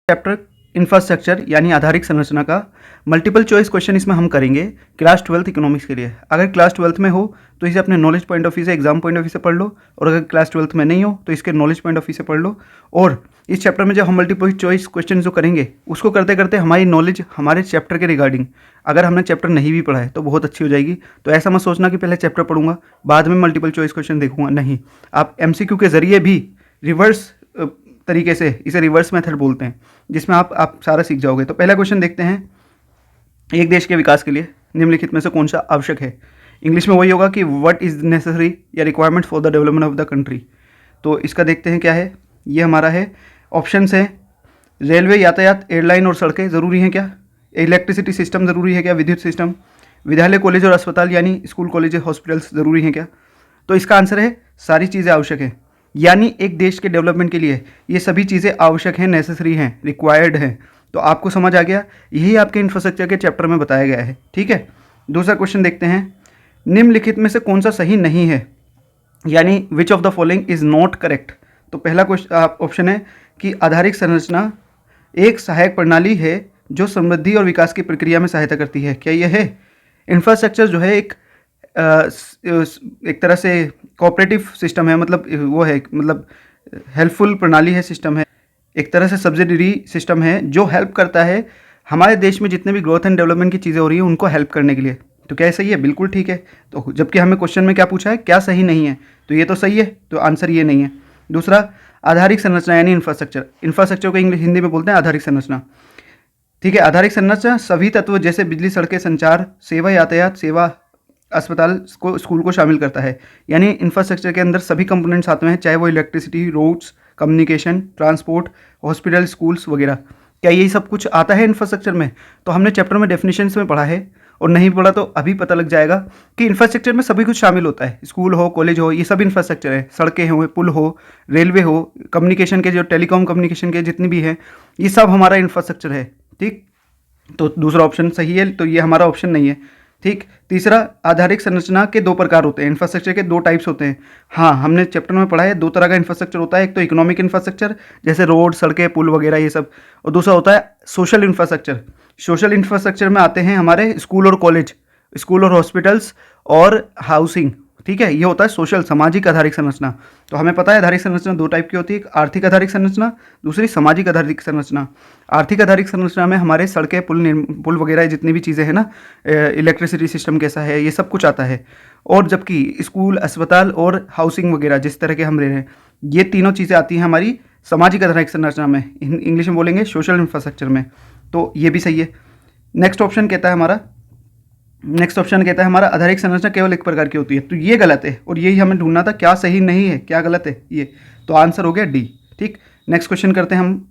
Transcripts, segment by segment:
Chapter infrastructure यानी आधारिक संरचना का मल्टीपल चॉइस क्वेश्चन इसमें हम करेंगे क्लास 12th इकोनॉमिक्स के लिए। अगर क्लास 12th में हो तो इसे अपने नॉलेज पॉइंट ऑफ व्यू से, एग्जाम पॉइंट ऑफ व्यू से पढ़ लो, और अगर क्लास 12th में नहीं हो तो इसके नॉलेज पॉइंट ऑफ व्यू से पढ़ लो। और इस चैप्टर में जब हम मल्टीपल चॉइस क्वेश्चन जो करेंगे उसको करते करते हमारी नॉलेज हमारे चैप्टर के रिगार्डिंग, अगर हमने चैप्टर नहीं भी पढ़ा है तो बहुत अच्छी हो जाएगी। तो ऐसा मत सोचना कि पहले चैप्टर पढ़ूंगा बाद में मल्टीपल चॉइस क्वेश्चन देखूंगा, नहीं। आप MCQ के जरिए भी रिवर्स तरीके से, इसे रिवर्स मेथड बोलते हैं, जिसमें आप सारा सीख जाओगे। तो पहला क्वेश्चन देखते हैं, एक देश के विकास के लिए निम्नलिखित में से कौन सा आवश्यक है। इंग्लिश में वही होगा कि व्हाट इज नेसेसरी या requirement for the development of the country. तो इसका देखते हैं क्या है। ये हमारा है, ऑप्शन है रेलवे, यातायात, एयरलाइन और सड़कें ज़रूरी हैं क्या, इलेक्ट्रिसिटी सिस्टम ज़रूरी है क्या, विद्युत सिस्टम, विद्यालय, कॉलेज और अस्पताल यानी स्कूल, कॉलेज, हॉस्पिटल्स ज़रूरी हैं क्या। तो इसका आंसर है सारी चीज़ें आवश्यक हैं, यानी एक देश के डेवलपमेंट के लिए ये सभी चीज़ें आवश्यक हैं, नेसेसरी हैं, रिक्वायर्ड हैं। तो आपको समझ आ गया, यही आपके इंफ्रास्ट्रक्चर के चैप्टर में बताया गया है, ठीक है। दूसरा क्वेश्चन देखते हैं, निम्नलिखित में से कौन सा सही नहीं है, यानी which of the following is not correct. तो पहला क्वेश्चन ऑप्शन है कि आधारिक संरचना एक सहायक प्रणाली है जो समृद्धि और विकास की प्रक्रिया में सहायता करती है। क्या यह है? इंफ्रास्ट्रक्चर जो है एक तरह से कोऑपरेटिव सिस्टम है, मतलब वो है, मतलब हेल्पफुल प्रणाली है, सिस्टम है, एक तरह से सब्सिडरी सिस्टम है जो हेल्प करता है हमारे देश में जितने भी ग्रोथ एंड डेवलपमेंट की चीज़ें हो रही हैं उनको हेल्प करने के लिए। तो क्या सही है? बिल्कुल ठीक है। तो जबकि हमें क्वेश्चन में क्या पूछा है, क्या सही नहीं है, तो ये तो सही है, तो आंसर ये नहीं है। दूसरा, आधारिक संरचना यानी इंफ्रास्ट्रक्चर, इंफ्रास्ट्रक्चर को इंग्लिश हिंदी में बोलते हैं आधारिक संरचना, ठीक है। आधारिक संरचना सभी तत्व जैसे बिजली, सड़कें, संचार, सेवा, यातायात सेवा, अस्पताल को, स्कूल को शामिल करता है, यानी इंफ्रास्ट्रक्चर के अंदर सभी कंपोनेंट्स आते हैं, चाहे वो electricity, roads, communication, transport, hospital, schools वगैरह। क्या यही सब कुछ आता है इंफ्रास्ट्रक्चर में? तो हमने चैप्टर में डेफिनेशंस में पढ़ा है, और नहीं पढ़ा तो अभी पता लग जाएगा कि इंफ्रास्ट्रक्चर में सभी कुछ शामिल होता है। स्कूल हो, कॉलेज हो, ये सब इंफ्रास्ट्रक्चर है, सड़कें हो, पुल हो, रेलवे हो, कम्युनिकेशन के जो टेलीकॉम कम्युनिकेशन के जितनी भी है, ये सब हमारा इंफ्रास्ट्रक्चर है, ठीक। तो दूसरा ऑप्शन सही है, तो ये हमारा ऑप्शन नहीं है, ठीक। तीसरा, आधारिक संरचना के दो प्रकार होते हैं, इंफ्रास्ट्रक्चर के दो टाइप्स होते हैं। हाँ, हमने चैप्टर में पढ़ा है, दो तरह का इंफ्रास्ट्रक्चर होता है, एक तो इकोनॉमिक इंफ्रास्ट्रक्चर जैसे रोड, सड़कें, पुल वगैरह ये सब, और दूसरा होता है सोशल इंफ्रास्ट्रक्चर। सोशल इंफ्रास्ट्रक्चर में आते हैं हमारे स्कूल और कॉलेज, स्कूल और हॉस्पिटल्स और हाउसिंग, ठीक है। ये होता है सोशल, सामाजिक आधारिक संरचना। तो हमें पता है आधारिक संरचना दो टाइप की होती है, एक आर्थिक आधारिक संरचना, दूसरी सामाजिक आधारिक संरचना। आर्थिक आधारिक संरचना में हमारे सड़कें, पुल वगैरह जितनी भी चीज़ें हैं ना, इलेक्ट्रिसिटी सिस्टम कैसा है, ये सब कुछ आता है। और जबकि स्कूल, अस्पताल और हाउसिंग वगैरह जिस तरह के हम रह रहे हैं, ये तीनों चीज़ें आती हैं हमारी सामाजिक आधारिक संरचना में, इंग्लिश में बोलेंगे सोशल इंफ्रास्ट्रक्चर में। तो ये भी सही है। नेक्स्ट ऑप्शन कहता है हमारा आधारिक संरचना केवल एक प्रकार की होती है। तो ये गलत है, और यही हमें ढूंढना था, क्या सही नहीं है, क्या गलत है ये। तो आंसर हो गया डी, ठीक। नेक्स्ट क्वेश्चन करते हैं हम।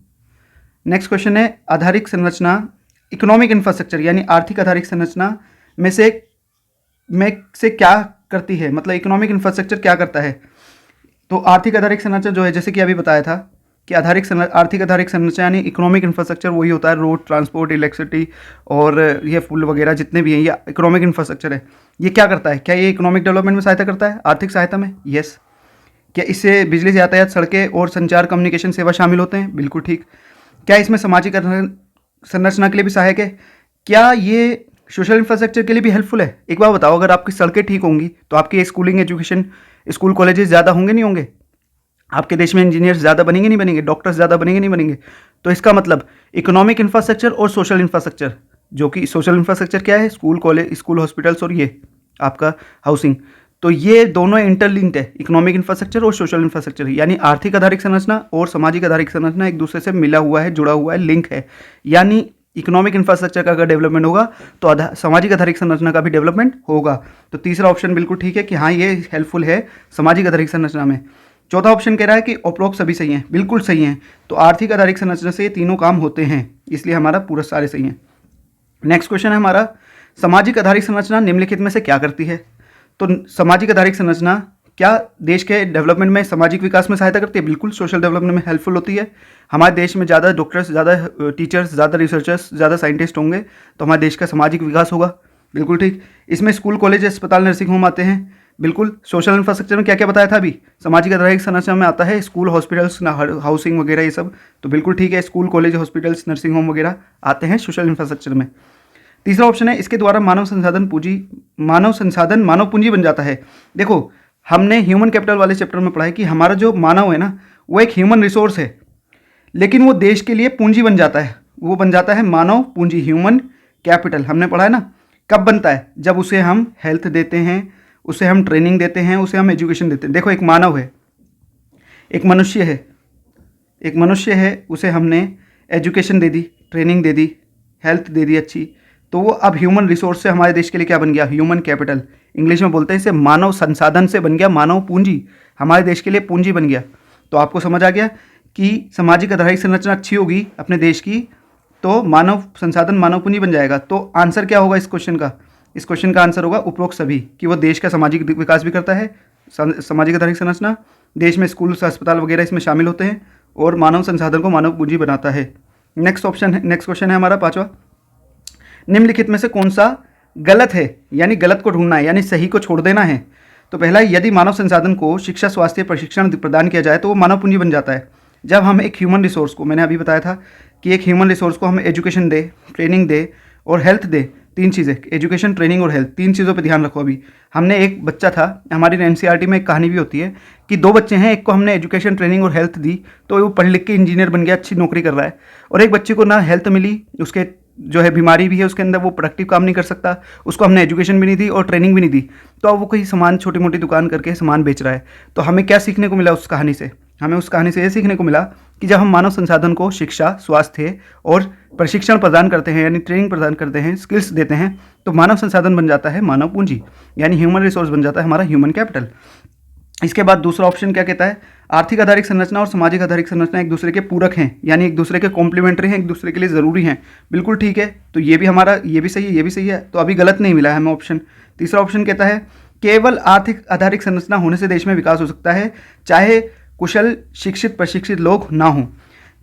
नेक्स्ट क्वेश्चन है, आधारिक संरचना इकोनॉमिक इंफ्रास्ट्रक्चर यानी आर्थिक आधारिक संरचना में से क्या करती है, मतलब इकोनॉमिक इंफ्रास्ट्रक्चर क्या करता है। तो आर्थिक आधारिक संरचना जो है, जैसे कि अभी बताया था कि आर्थिक आधारिक संरचना यानी इकोनॉमिक इंफ्रास्ट्रक्चर वही होता है, रोड, ट्रांसपोर्ट, इलेक्ट्रिसिटी और ये पुल वगैरह जितने भी हैं, ये इकोनॉमिक इंफ्रास्ट्रक्चर है। ये क्या करता है? क्या ये इकोनॉमिक डेवलपमेंट में सहायता करता है, आर्थिक सहायता में? यस। क्या इससे बिजली से यातायात, सड़कें और संचार, कम्युनिकेशन सेवा शामिल होते हैं? बिल्कुल ठीक। क्या इसमें सामाजिक संरचना के लिए भी सहायक है? क्या ये सोशल इंफ्रास्ट्रक्चर के लिए भी हेल्पफुल है? एक बार बताओ, अगर आपकी सड़कें ठीक होंगी तो आपकी स्कूलिंग एजुकेशन, स्कूल कॉलेजेस ज़्यादा होंगे नहीं होंगे? आपके देश में इंजीनियर्स ज़्यादा बनेंगे नहीं बनेंगे? डॉक्टर्स ज़्यादा बनेंगे नहीं बनेंगे? तो इसका मतलब इकोनॉमिक इंफ्रास्ट्रक्चर और सोशल इंफ्रास्ट्रक्चर, जो कि सोशल इंफ्रास्ट्रक्चर क्या है, स्कूल, कॉलेज, स्कूल, हॉस्पिटल्स और ये आपका हाउसिंग, तो ये दोनों इंटरलिंक्ड है, इकोनॉमिक इंफ्रास्ट्रक्चर और सोशल इंफ्रास्ट्रक्चर, यानी आर्थिक आधारिक संरचना और सामाजिक आधारिक संरचना एक दूसरे से मिला हुआ है, जुड़ा हुआ है, लिंक है। यानी इकोनॉमिक इंफ्रास्ट्रक्चर का अगर डेवलपमेंट होगा तो सामाजिक आधारिक संरचना का भी डेवलपमेंट होगा। तो तीसरा ऑप्शन बिल्कुल ठीक है कि हाँ, ये हेल्पफुल है सामाजिक आधारिक संरचना में। चौथा ऑप्शन कह रहा है कि उपरोक्त सभी सही हैं, बिल्कुल सही हैं। तो आर्थिक आधारिक संरचना से ये तीनों काम होते हैं, इसलिए हमारा पूरा सारे सही हैं। नेक्स्ट क्वेश्चन है हमारा, सामाजिक आधारिक संरचना निम्नलिखित में से क्या करती है। तो सामाजिक आधारिक संरचना क्या देश के डेवलपमेंट में, सामाजिक विकास में सहायता करती है? बिल्कुल, सोशल डेवलपमेंट में हेल्पफुल होती है। हमारे देश में ज़्यादा डॉक्टर्स, ज़्यादा टीचर्स, ज़्यादा रिसर्चर्स, ज़्यादा साइंटिस्ट होंगे तो हमारे देश का सामाजिक विकास होगा, बिल्कुल ठीक। इसमें स्कूल, कॉलेज, अस्पताल, नर्सिंग होम आते हैं। बिल्कुल। सोशल इंफ्रास्ट्रक्चर में क्या क्या बताया था अभी, सामाजिक आधारिक संरचना में आता है स्कूल, हॉस्पिटल्स, हाउसिंग वगैरह ये सब, तो बिल्कुल ठीक है, school, college, hospitals, nursing home वगैरह आते हैं सोशल इंफ्रास्ट्रक्चर में। तीसरा ऑप्शन है, इसके द्वारा मानव संसाधन मानव पूंजी बन जाता है। देखो, हमने ह्यूमन कैपिटल वाले चैप्टर में पढ़ा है कि हमारा जो मानव है ना, वो एक ह्यूमन रिसोर्स है, लेकिन वो देश के लिए पूंजी बन जाता है, वो बन जाता है मानव पूंजी, ह्यूमन कैपिटल। हमने पढ़ा है ना, कब बनता है, जब उसे हम हेल्थ देते हैं, उसे हम ट्रेनिंग देते हैं, उसे हम एजुकेशन देते हैं। देखो, एक मानव है, एक मनुष्य है, एक मनुष्य है, उसे हमने एजुकेशन दे दी, ट्रेनिंग दे दी, हेल्थ दे दी अच्छी, तो वो अब ह्यूमन रिसोर्स से हमारे देश के लिए क्या बन गया, ह्यूमन कैपिटल। इंग्लिश में बोलते हैं इसे, मानव संसाधन से बन गया मानव पूंजी, हमारे देश के लिए पूंजी बन गया। तो आपको समझ आ गया कि सामाजिक आधारित संरचना अच्छी होगी अपने देश की तो मानव संसाधन मानव पूंजी बन जाएगा। तो आंसर क्या होगा इस क्वेश्चन का, इस क्वेश्चन का आंसर होगा उपरोक्त सभी, कि वो देश का सामाजिक विकास भी करता है, सामाजिक आधारित संरचना, देश में स्कूल, अस्पताल वगैरह इसमें शामिल होते हैं, और मानव संसाधन को मानव पूंजी बनाता है। नेक्स्ट क्वेश्चन है हमारा पांचवा, निम्नलिखित में से कौन सा गलत है, यानी गलत को ढूंढना है, यानी सही को छोड़ देना है। तो पहला, यदि मानव संसाधन को शिक्षा, स्वास्थ्य, प्रशिक्षण प्रदान किया जाए तो वो मानव पूंजी बन जाता है। जब हम एक ह्यूमन रिसोर्स को, मैंने अभी बताया था कि एक ह्यूमन रिसोर्स को हम एजुकेशन दे, ट्रेनिंग दे और हेल्थ दे, तीन चीज़ें, एजुकेशन, ट्रेनिंग और हेल्थ, तीन चीज़ों पे ध्यान रखो। अभी हमने एक बच्चा था, हमारी एनसीईआरटी में एक कहानी भी होती है कि दो बच्चे हैं, एक को हमने एजुकेशन, ट्रेनिंग और हेल्थ दी तो वो पढ़ लिख के इंजीनियर बन गया, अच्छी नौकरी कर रहा है, और एक बच्चे को ना हेल्थ मिली, उसके जो है बीमारी भी है उसके अंदर, वो प्रोडक्टिव काम नहीं कर सकता, उसको हमने एजुकेशन भी नहीं दी और ट्रेनिंग भी नहीं दी, तो अब वो कहीं सामान, छोटी मोटी दुकान करके सामान बेच रहा है। तो हमें क्या सीखने को मिला उस कहानी से, हमें उस कहानी से ये सीखने को मिला कि जब हम मानव संसाधन को शिक्षा, स्वास्थ्य और प्रशिक्षण प्रदान करते हैं, यानी ट्रेनिंग प्रदान करते हैं, स्किल्स देते हैं, तो मानव संसाधन बन जाता है मानव पूंजी, यानी ह्यूमन रिसोर्स बन जाता है हमारा ह्यूमन कैपिटल। इसके बाद दूसरा ऑप्शन क्या कहता है, आर्थिक आधारित संरचना और सामाजिक आधारित संरचना एक दूसरे के पूरक हैं, यानी एक दूसरे के कॉम्प्लीमेंट्री हैं, एक दूसरे के लिए ज़रूरी हैं। बिल्कुल ठीक है, तो ये भी हमारा, ये भी सही है, ये भी सही है, तो अभी गलत नहीं मिला है हमें ऑप्शन। तीसरा ऑप्शन कहता है, केवल आर्थिक आधारित संरचना होने से देश में विकास हो सकता है, चाहे कुशल, शिक्षित, प्रशिक्षित लोग ना हों।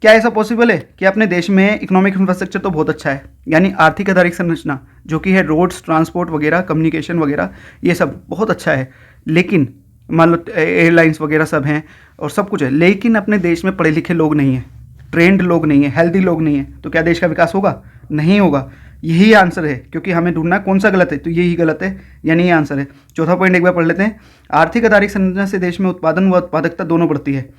क्या ऐसा पॉसिबल है कि अपने देश में इकोनॉमिक इंफ्रास्ट्रक्चर तो बहुत अच्छा है, यानी आर्थिक आधारित संरचना जो कि है रोड्स, ट्रांसपोर्ट वगैरह, कम्युनिकेशन वगैरह, ये सब बहुत अच्छा है, लेकिन मान लो एयरलाइंस वगैरह सब हैं और सब कुछ है, लेकिन अपने देश में पढ़े लिखे लोग नहीं हैं, ट्रेंड लोग नहीं हैं, हेल्दी लोग नहीं हैं, तो क्या देश का विकास होगा? नहीं होगा। यही आंसर है, क्योंकि हमें ढूंढना कौन सा गलत है, तो यही गलत है, यानी ये आंसर है। चौथा पॉइंट एक बार पढ़ लेते हैं, आर्थिक आधारिक संरचना से देश में उत्पादन व उत्पादकता दोनों बढ़ती है।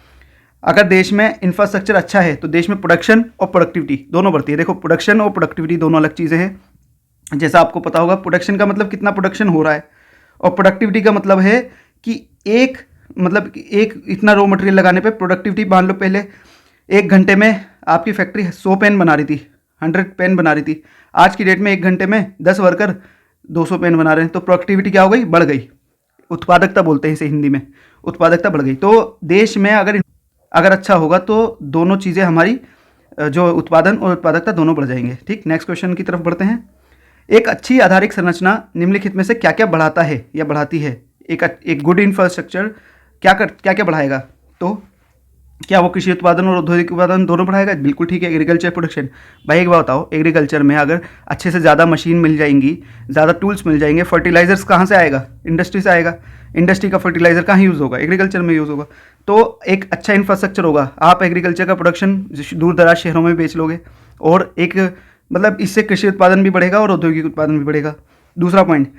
अगर देश में इंफ्रास्ट्रक्चर अच्छा है तो देश में प्रोडक्शन और प्रोडक्टिविटी दोनों बढ़ती है। देखो, प्रोडक्शन और प्रोडक्टिविटी दोनों अलग चीज़ें हैं। जैसा आपको पता होगा, प्रोडक्शन का मतलब कितना प्रोडक्शन हो रहा है, और प्रोडक्टिविटी का मतलब है कि एक इतना रॉ मटेरियल लगाने पे प्रोडक्टिविटी, मान लो पहले 1 घंटे में आपकी फैक्ट्री 100 पेन बना रही थी, 100 पेन बना रही थी, आज की डेट में 1 घंटे में 10 वर्कर 200 पेन बना रहे हैं, तो प्रोडक्टिविटी क्या हो गई? बढ़ गई। उत्पादकता बोलते हैं इसे हिंदी में, उत्पादकता बढ़ गई। तो देश में अगर अच्छा होगा तो दोनों चीज़ें हमारी, जो उत्पादन और उत्पादकता दोनों बढ़ जाएंगे। ठीक, नेक्स्ट क्वेश्चन की तरफ बढ़ते हैं। एक अच्छी आधारिक संरचना निम्नलिखित में से क्या क्या बढ़ाता है या बढ़ाती है? एक गुड इंफ्रास्ट्रक्चर क्या क्या बढ़ाएगा? तो क्या वो कृषि उत्पादन और औद्योगिक उत्पादन दोनों बढ़ाएगा? बिल्कुल ठीक है, एग्रीकल्चर प्रोडक्शन। भाई एक बात बताओ, एग्रीकल्चर में अगर अच्छे से ज़्यादा मशीन मिल जाएंगी, ज़्यादा टूल्स मिल जाएंगे, फर्टिलाइजर्स कहाँ से आएगा? इंडस्ट्री से आएगा। इंडस्ट्री का फर्टिलाइजर कहाँ यूज़ होगा? एग्रीकल्चर में यूज़ होगा। तो एक अच्छा इंफ्रास्ट्रक्चर होगा, आप एग्रीकल्चर का प्रोडक्शन दूर दराज शहरों में बेच लोगे, और एक मतलब इससे कृषि उत्पादन भी बढ़ेगा और औद्योगिक उत्पादन भी बढ़ेगा। दूसरा पॉइंट,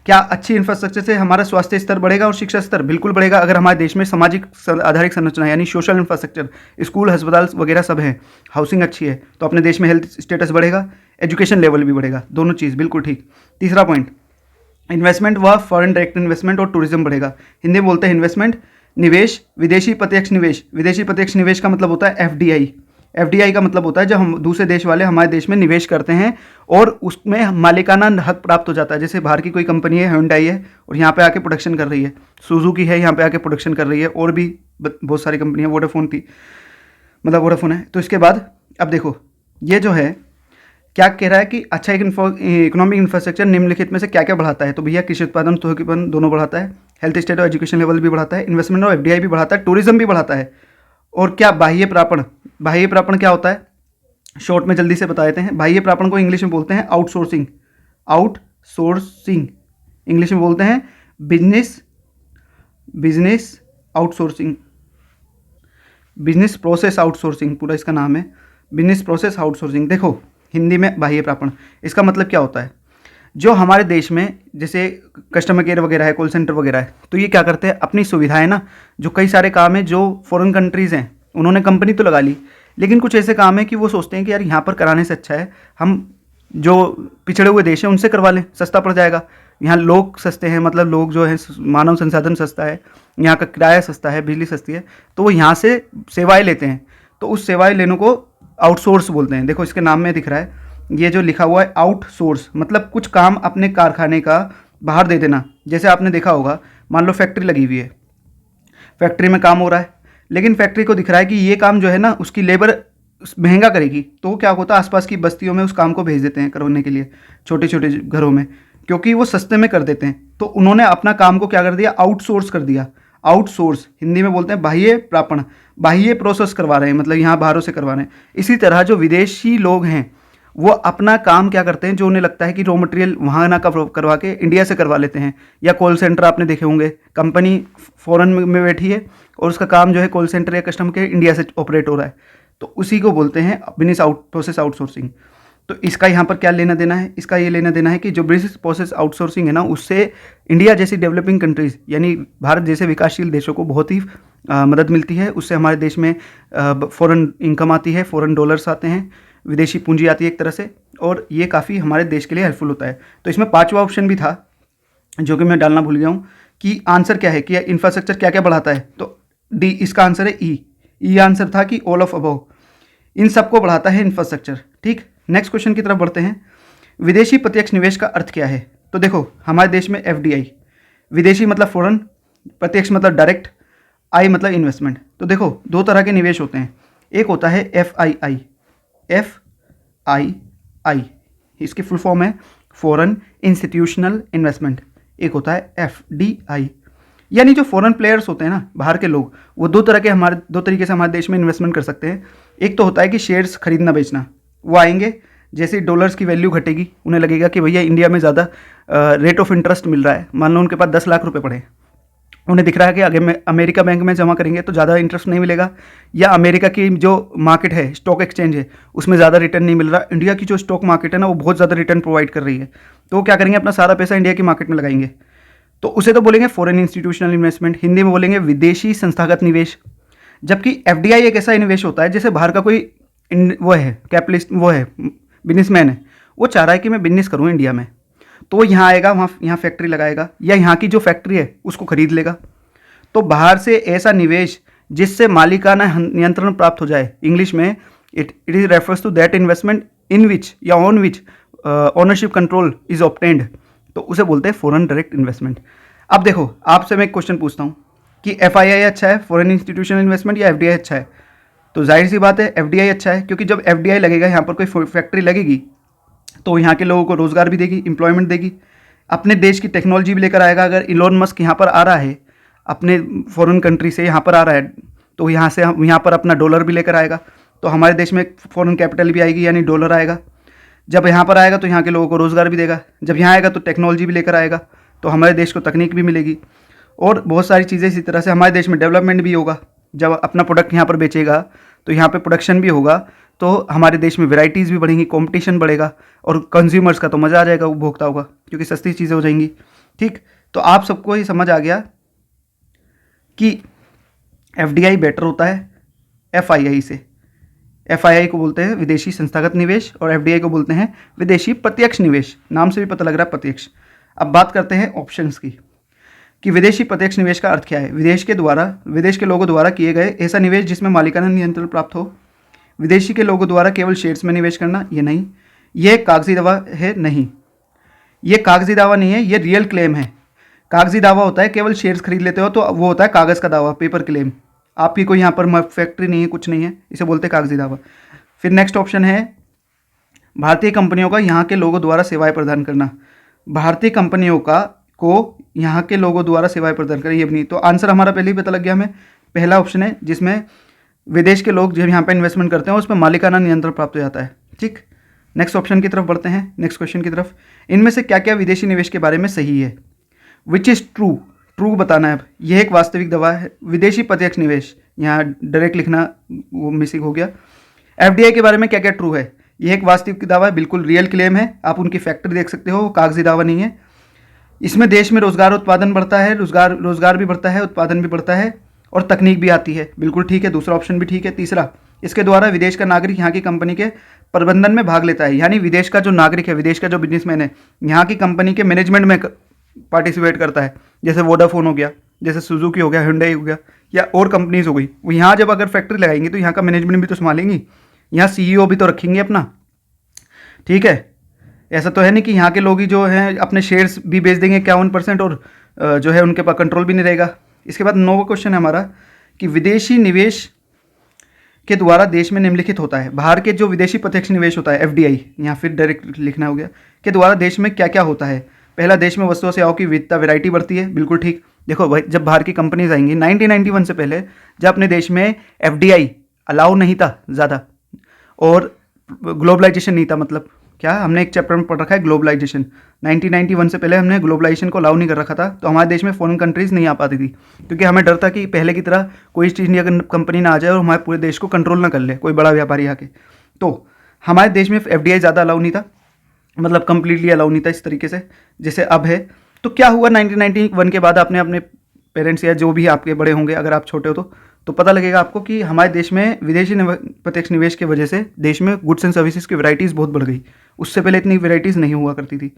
क्या अच्छी इंफ्रास्ट्रक्चर से हमारा स्वास्थ्य स्तर बढ़ेगा और शिक्षा स्तर? बिल्कुल बढ़ेगा। अगर हमारे देश में सामाजिक आधारिक संरचना यानी सोशल इंफ्रास्ट्रक्चर, स्कूल, अस्पताल वगैरह सब हैं, हाउसिंग अच्छी है, तो अपने देश में हेल्थ स्टेटस बढ़ेगा, एजुकेशन लेवल भी बढ़ेगा, दोनों चीज़ बिल्कुल ठीक। तीसरा पॉइंट, इन्वेस्टमेंट व फॉरेन डायरेक्ट इन्वेस्टमेंट और टूरिज्म बढ़ेगा। हिंदी में बोलते हैं इन्वेस्टमेंट, निवेश, विदेशी प्रत्यक्ष निवेश। विदेशी प्रत्यक्ष निवेश का मतलब होता है एफडीआई। एफडीआई का मतलब होता है जब हम दूसरे देश वाले हमारे देश में निवेश करते हैं और उसमें मालिकाना हक प्राप्त हो जाता है। जैसे बाहर की कोई कंपनी है, Hyundai है, और यहाँ पे आके प्रोडक्शन कर रही है, सुजुकी है, यहाँ पे आके प्रोडक्शन कर रही है, और भी बहुत सारी कंपनियाँ, वोडाफोन थी, मतलब वोडाफोन है। तो इसके बाद अब देखो, ये जो है क्या कह रहा है कि अच्छा एक इकोनॉमिक इंफ्रास्ट्रक्चर निम्नलिखित में से क्या क्या बढ़ाता है? तो भैया कृषि उत्पादन, उत्पादन दोनों बढ़ाता है, हेल्थ स्टेट और एजुकेशन लेवल भी बढ़ाता है, इन्वेस्टमेंट और एफडीआई भी बढ़ाता है, टूरिज्म भी बढ़ाता है, और क्या बाह्य प्रापण। बाह्य प्रापण क्या होता है? शॉर्ट में जल्दी से बता देते हैं। बाह्य प्रापण को इंग्लिश में बोलते हैं आउटसोर्सिंग। आउटसोर्सिंग इंग्लिश में बोलते हैं business business outsourcing, business process outsourcing पूरा इसका नाम है, बिजनेस प्रोसेस आउटसोर्सिंग। देखो हिंदी में बाह्य प्रापण, इसका मतलब क्या होता है, जो हमारे देश में जैसे कस्टमर केयर वगैरह है, कॉल सेंटर वगैरह है, तो ये क्या करते हैं अपनी सुविधाएं ना, जो कई सारे काम है जो फॉरेन कंट्रीज़ हैं उन्होंने कंपनी तो लगा ली, लेकिन कुछ ऐसे काम है कि वो सोचते हैं कि यार यहाँ पर कराने से अच्छा है हम जो पिछड़े हुए देश हैं उनसे करवा लें, सस्ता पड़ जाएगा। यहाँ लोग सस्ते हैं, मतलब लोग जो है मानव संसाधन सस्ता है, यहाँ का किराया सस्ता है, बिजली सस्ती है, तो वो यहाँ से सेवाएं लेते हैं, तो उस सेवाएं लेने को आउटसोर्स बोलते हैं। देखो इसके नाम में दिख रहा है ये जो लिखा हुआ है आउटसोर्स, मतलब कुछ काम अपने कारखाने का बाहर दे देना। जैसे आपने देखा होगा, मान लो फैक्ट्री लगी हुई है, फैक्ट्री में काम हो रहा है, लेकिन फैक्ट्री को दिख रहा है कि ये काम जो है ना उसकी लेबर महंगा करेगी, तो क्या होता है आसपास की बस्तियों में उस काम को भेज देते हैं करवाने के लिए, छोटे छोटे घरों में, क्योंकि वो सस्ते में कर देते हैं। तो उन्होंने अपना काम को क्या कर दिया, आउटसोर्स कर दिया। आउटसोर्स हिंदी में बोलते हैं बाह्य प्रापण, बाह्य प्रोसेस करवा रहे हैं, मतलब यहाँ बाहरों से करवा रहे हैं। इसी तरह जो विदेशी लोग हैं वो अपना काम क्या करते हैं, जो उन्हें लगता है कि रॉ मटेरियल वहाँ ना करवा के इंडिया से करवा लेते हैं। या कॉल सेंटर आपने देखे होंगे, कंपनी फॉरेन में बैठी है और उसका काम जो है कॉल सेंटर या कस्टमर केयर इंडिया से ऑपरेट हो रहा है, तो उसी को बोलते हैं बिजनेस प्रोसेस आउटसोर्सिंग। तो इसका यहाँ पर क्या लेना देना है, इसका ये लेना देना है कि जो बिजनेस प्रोसेस आउटसोर्सिंग है ना, उससे इंडिया जैसी डेवलपिंग कंट्रीज़ यानी भारत जैसे विकासशील देशों को बहुत ही मदद मिलती है। उससे हमारे देश में फ़ॉरेन इनकम आती है, फ़ॉरेन डॉलर्स आते हैं, विदेशी पूंजी आती है एक तरह से, और ये काफ़ी हमारे देश के लिए हेल्पफुल होता है। तो इसमें पांचवा ऑप्शन भी था जो कि मैं डालना भूल गया हूँ कि आंसर क्या है कि इंफ्रास्ट्रक्चर क्या क्या बढ़ाता है, तो डी इसका आंसर है ई आंसर था कि ऑल ऑफ अबव, इन सबको बढ़ाता है इंफ्रास्ट्रक्चर। ठीक, नेक्स्ट क्वेश्चन की तरफ बढ़ते हैं। विदेशी प्रत्यक्ष निवेश का अर्थ क्या है, तो देखो हमारे देश में FDI, विदेशी मतलब फॉरेन, प्रत्यक्ष मतलब डायरेक्ट, आई मतलब इन्वेस्टमेंट। तो देखो दो तरह के निवेश होते हैं, एक होता है FII, इसकी फुल फॉर्म है फॉरेन इंस्टीट्यूशनल इन्वेस्टमेंट, एक होता है FDI, यानी जो फॉरेन प्लेयर्स होते हैं ना, बाहर के लोग, वो दो तरीके से हमारे देश में इन्वेस्टमेंट कर सकते हैं। एक तो होता है कि शेयर्स खरीदना बेचना, वो आएंगे जैसे डॉलर्स की वैल्यू घटेगी, उन्हें लगेगा कि भैया इंडिया में ज़्यादा रेट ऑफ इंटरेस्ट मिल रहा है, मान लो उनके पास 10 लाख रुपए पड़े, उन्हें दिख रहा है कि अगर मैं अमेरिका बैंक में जमा करेंगे तो ज़्यादा इंटरेस्ट नहीं मिलेगा, या अमेरिका की जो मार्केट है, स्टॉक एक्सचेंज है, उसमें ज़्यादा रिटर्न नहीं मिल रहा, इंडिया की जो स्टॉक मार्केट है ना वो बहुत ज़्यादा रिटर्न प्रोवाइड कर रही है, तो वो क्या करेंगे अपना सारा पैसा इंडिया की मार्केट में लगाएंगे। तो उसे तो बोलेंगे फॉरेन इंस्टीट्यूशनल इन्वेस्टमेंट, हिंदी में बोलेंगे विदेशी संस्थागत निवेश। जबकि FDI एक ऐसा निवेश होता है जैसे बाहर का कोई वो है कैपिटलिस्ट, वो है बिजनेसमैन है, वो चाह रहा है कि मैं बिजनेस करूँ इंडिया में, तो वो यहाँ आएगा, वहाँ यहाँ फैक्ट्री लगाएगा, या यहाँ की जो फैक्ट्री है उसको खरीद लेगा। तो बाहर से ऐसा निवेश जिससे मालिकाना नियंत्रण प्राप्त हो जाए, इंग्लिश में it is refers to that investment in which या on which ownership control is obtained, तो उसे बोलते हैं फॉरेन डायरेक्ट इन्वेस्टमेंट। अब देखो आपसे मैं एक क्वेश्चन पूछता हूँ कि FII अच्छा है, फॉरेन इंस्टीट्यूशनल इन्वेस्टमेंट, या FDI अच्छा है, तो जाहिर सी बात है FDI अच्छा है, क्योंकि जब FDI लगेगा, यहाँ पर कोई फैक्ट्री लगेगी तो यहाँ के लोगों को रोजगार भी देगी, एम्प्लॉयमेंट देगी, अपने देश की टेक्नोलॉजी भी लेकर आएगा। अगर इलोन मस्क यहाँ पर आ रहा है, अपने फॉरेन कंट्री से यहाँ पर आ रहा है, तो यहाँ पर अपना डॉलर भी लेकर आएगा, तो हमारे देश में फॉरेन कैपिटल भी आएगी, यानी डॉलर आएगा। जब यहाँ पर आएगा तो यहाँ के लोगों को रोज़गार भी देगा, जब यहाँ आएगा तो टेक्नोलॉजी भी लेकर आएगा, तो हमारे देश को तकनीक भी मिलेगी, और बहुत सारी चीज़ें इसी तरह से हमारे देश में डेवलपमेंट भी होगा। जब अपना प्रोडक्ट यहाँ पर बेचेगा तो यहाँ पे प्रोडक्शन भी होगा, तो हमारे देश में वैरायटीज़ भी बढ़ेंगी, कंपटीशन बढ़ेगा, और कंज्यूमर्स का तो मज़ा आ जाएगा, उपभोक्ताओं का, क्योंकि सस्ती चीज़ें हो जाएंगी। ठीक, तो आप सबको ही समझ आ गया कि FDI बेटर होता है FII से। FII को बोलते हैं विदेशी संस्थागत निवेश और FDI को बोलते हैं विदेशी प्रत्यक्ष निवेश, नाम से भी पता लग रहा है प्रत्यक्ष। अब बात करते हैं ऑप्शंस की कि विदेशी प्रत्यक्ष निवेश का अर्थ क्या है। विदेश के लोगों द्वारा किए गए ऐसा निवेश जिसमें मालिकाना नियंत्रण प्राप्त हो। विदेशी के लोगों द्वारा केवल शेयर्स में निवेश करना, ये नहीं, ये कागजी दावा है, नहीं, ये कागजी दावा नहीं है, ये रियल क्लेम है। कागजी दावा होता है केवल शेयर्स खरीद लेते हो तो वो होता है कागज़ का दावा, पेपर क्लेम। आपकी कोई यहाँ पर फैक्ट्री नहीं है, कुछ नहीं है, इसे बोलते हैं कागजी दावा। फिर नेक्स्ट ऑप्शन है भारतीय कंपनियों का यहाँ के लोगों द्वारा सेवाएं प्रदान करना। भारतीय कंपनियों को यहाँ के लोगों द्वारा सेवाएं प्रदान करें, ये भी नहीं। तो आंसर हमारा पहले ही पता लग गया हमें, पहला ऑप्शन है जिसमें विदेश के लोग जब यहाँ पे इन्वेस्टमेंट करते हैं उस पर मालिकाना नियंत्रण प्राप्त हो जाता है। ठीक, नेक्स्ट ऑप्शन की तरफ बढ़ते हैं, नेक्स्ट क्वेश्चन की तरफ। इनमें से क्या क्या विदेशी निवेश के बारे में सही है, विच इज़ ट्रू, ट्रू बताना है। अब यह एक वास्तविक दावा है। विदेशी प्रत्यक्ष निवेश, यहाँ डायरेक्ट लिखना वो मिसिंग हो गया। एफडीआई के बारे में क्या क्या ट्रू है। यह एक वास्तविक दावा है, बिल्कुल रियल क्लेम है। आप उनकी फैक्ट्री देख सकते हो, कागजी दावा नहीं है। इसमें देश में रोजगार उत्पादन बढ़ता है, रोजगार भी बढ़ता है, उत्पादन भी बढ़ता है और तकनीक भी आती है। बिल्कुल ठीक है, दूसरा ऑप्शन भी ठीक है। तीसरा, इसके द्वारा विदेश का नागरिक यहाँ की कंपनी के प्रबंधन में भाग लेता है, यानी विदेश का जो नागरिक है, विदेश का जो बिजनेसमैन है, यहाँ की कंपनी के मैनेजमेंट में पार्टिसिपेट करता है। जैसे वोडाफोन हो गया, जैसे सुजुकी हो गया, hyundai हो गया, या और कंपनीज हो गई। वो यहाँ जब अगर फैक्ट्री लगाएंगी तो यहाँ का मैनेजमेंट भी तो संभालेंगी, यहाँ सीईओ भी तो रखेंगे अपना। ठीक है, ऐसा तो है नहीं कि यहाँ के लोग ही जो हैं अपने शेयर्स भी बेच देंगे 51% और जो है उनके पास कंट्रोल भी नहीं रहेगा। इसके बाद 9वां क्वेश्चन है हमारा कि विदेशी निवेश के द्वारा देश में निम्नलिखित होता है। बाहर के जो विदेशी प्रत्यक्ष निवेश होता है एफडीआई, यहाँ फिर डायरेक्ट लिखना हो गया, के द्वारा देश में क्या क्या होता है। पहला, देश में वस्तुओं सेवाओं की विविधता, वैरायटी बढ़ती है। बिल्कुल ठीक। देखो भाई, जब बाहर की कंपनीज आएंगी 1991 से पहले, जब अपने देश में एफडीआई अलाउ नहीं था ज़्यादा और ग्लोबलाइजेशन नहीं था, मतलब क्या, हमने एक चैप्टर में पढ़ रखा है ग्लोबलाइजेशन। 1991 से पहले हमने ग्लोबलाइजेशन को अलाउ नहीं कर रखा था, तो हमारे देश में फॉरेन कंट्रीज नहीं आ पाती थी, क्योंकि हमें डर था कि पहले की तरह कोई चीज़ नहीं, कंपनी ना आ जाए और हमारे पूरे देश को कंट्रोल ना कर ले कोई बड़ा व्यापारी आके। तो हमारे देश में एफडीआई ज़्यादा अलाउ नहीं था, मतलब कंप्लीटली अलाउ नहीं था इस तरीके से जैसे अब है। तो क्या हुआ 1991 के बाद, आपने अपने पेरेंट्स या जो भी आपके बड़े होंगे, अगर आप छोटे हो तो पता लगेगा आपको कि हमारे देश में विदेशी प्रत्यक्ष निवेश की वजह से देश में गुड्स एंड सर्विसेज की वैरायटीज़ बहुत बढ़ गई। उससे पहले इतनी वैरायटीज़ नहीं हुआ करती थी।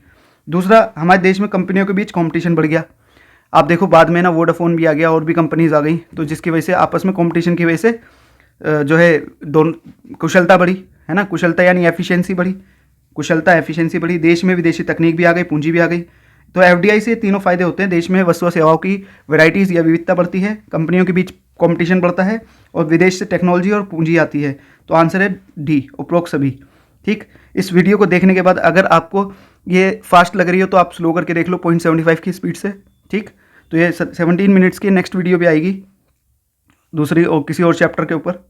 दूसरा, हमारे देश में कंपनियों के बीच कंपटीशन बढ़ गया। आप देखो बाद में ना वोडाफोन भी आ गया और भी कंपनीज आ गई, तो जिसकी वजह से आपस में कंपटीशन की वजह से जो है दोनों कुशलता बढ़ी, है ना, कुशलता यानी एफिशिएंसी बढ़ी, कुशलता एफिशिएंसी बढ़ी, देश में विदेशी तकनीक भी आ गई, पूंजी भी आ गई। तो एफडीआई से तीनों फायदे होते हैं। देश में वस्तु और सेवाओं की वैरायटीज़ या विविधता बढ़ती है, कंपनियों के बीच कंपटीशन बढ़ता है और विदेश से टेक्नोलॉजी और पूंजी आती है। तो आंसर है डी, उपरोक्त सभी। ठीक। इस वीडियो को देखने के बाद अगर आपको ये फास्ट लग रही हो तो आप स्लो करके देख लो 0.75 की स्पीड से। ठीक। तो ये 17 मिनट्स की नेक्स्ट वीडियो भी आएगी दूसरी और किसी और चैप्टर के ऊपर।